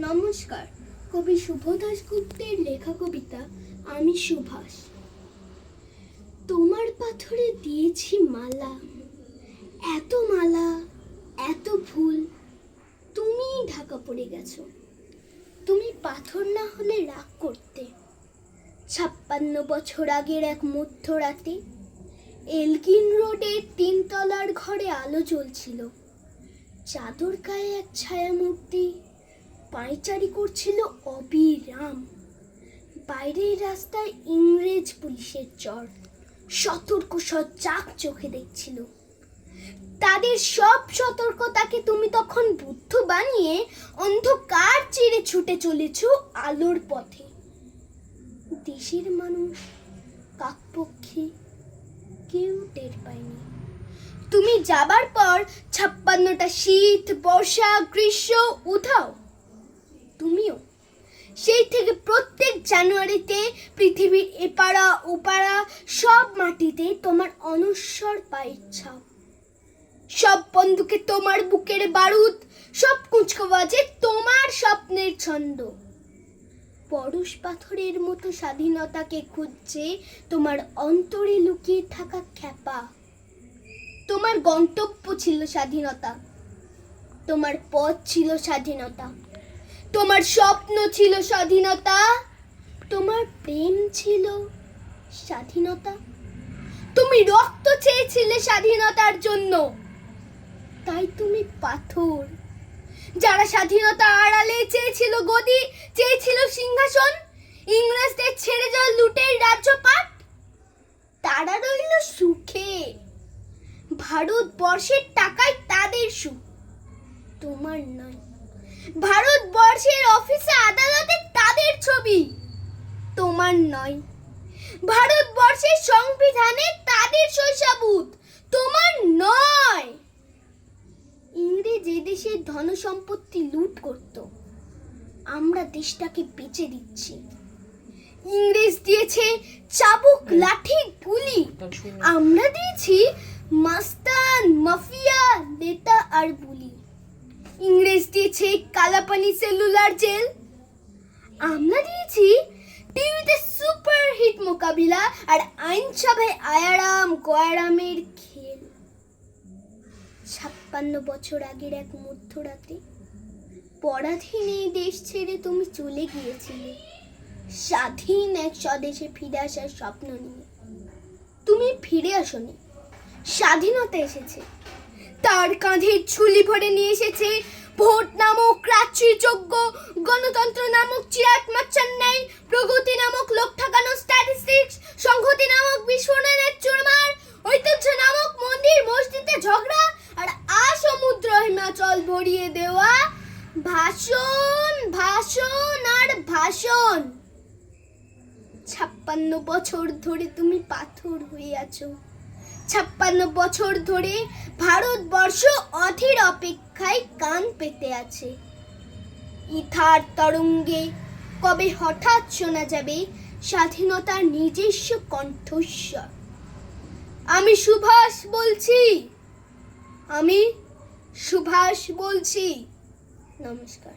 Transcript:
নমস্কার। কবি শুভ দাশগুপ্তের লেখা কবিতা আমি সুভাষ। তোমার পাথরে দিয়েছি মালা, এত ফুল, তুমি ঢাকা পড়ে গেছো। তুমি পাথর না হলে রাগ করতে। 56 বছর আগের এক মধ্যরাতে এলগিন রোডের 3 তলার ঘরে আলো জ্বলছিল। চাদর গায়ে এক ছায়ামূর্তি পায়চারি করছিল অবিরাম। বাইরের রাস্তায় ইংরেজ পুলিশের চর সতর্ক সজাগ চোখে দেখছিল। তাদের সব সতর্কতাকে তুমি তখন বুদ্ধ বানিয়ে অন্ধকার চিরে ছুটে চলেছ আলোর পথে। দেশের মানুষ কাকপক্ষী কেউ টের পায়নি। তুমি যাবার পর 56টা শীত, বর্ষা, গ্রীষ্ম উধাও। তুমিও সেই থেকে প্রত্যেক জানুয়ারিতে পৃথিবীর এপাড়া ওপাড়া সব মাটিতে তোমার অনশ্বর পায়ের ছাপ। সব বন্দুকে তোমার বুকের বারুদ, সব কুচকাওয়াজে তোমার স্বপ্নের ছন্দ। পরশ পাথরের মতো স্বাধীনতাকে খুঁজছে তোমার অন্তরে লুকিয়ে থাকা খ্যাপা। তোমার গন্তব্য ছিল স্বাধীনতা, তোমার পথ ছিল স্বাধীনতা, তোমার স্বপ্ন ছিল স্বাধীনতা, তোমার প্রেম ছিল স্বাধীনতা। তুমি রক্ত চেয়েছিলে স্বাধীনতার জন্য, তাই তুমি পাথর। যারা স্বাধীনতা আড়ালে চেয়েছিল গদি, চেয়েছিল সিংহাসন, ইংরেজদের ছেড়ে যাওয়া লুটের রাজ্যপাট, তারা রইল সুখে। ভারতবর্ষের টাকায় তাদের সুখ, তোমার নয়। ভারতবর্ষের অফিসে আদালতে তাদের ছবি, তোমার নয়। ভারতবর্ষের সংবিধানে তাদের শৈশবুত, তোমার নয়। ইংরেজ এদেশের ধন সম্পত্তি লুট করত, আমরা দেশটাকে বেচে দিচ্ছি। ইংরেজ দিয়েছে চাবুক, লাঠি, গুলি, আমরা দিয়েছি মাস্তান, মাফিয়া, নেতা আর বুলি। ইংরেজ দিয়েছে কালাপানি, সেলুলার জেল, আমরা দিয়েছি টিভিতে সুপার হিট মোকাবিলা আর আইনসভায় আয়ারাম গয়ারামের খেল। 56 বছর আগের এক মধ্যরাতে পরাধীন এই দেশ ছেড়ে তুমি চলে গিয়েছিলে স্বাধীন এক স্বদেশে ফিরে আসার স্বপ্ন নিয়ে। তুমি ফিরে আসনি, স্বাধীনতা এসেছে। তার কাঁধে ঝুলি ভরে নিয়ে এসেছে ভোট নামক রাজ্যযোগ্য, গণতন্ত্র নামক চিরাট মাচ্চার ন্যায়, প্রগতি নামক লোক ঠকানো স্ট্যাটিস্টিক্স, সংহতি নামক বিস্ফোরণের চুরমার, ঐতিহ্য নামক মন্দির মসজিদে ঝগড়া, আর সমুদ্র হিমাচল ভরিয়ে দেওয়া ভাষণ, ভাষণ আর ভাষণ। 56 বছর ধরে তুমি পাথর হয়ে আছো। 56 বছর ধরে ভারতবর্ষ অধীর অপেক্ষায় কান পেতে আছে। ইথার তরঙ্গে কবে হঠাৎ শোনা যাবে স্বাধীনতার নিজস্ব কণ্ঠস্বর। আমি সুভাষ বলছি, আমি সুভাষ বলছি। নমস্কার।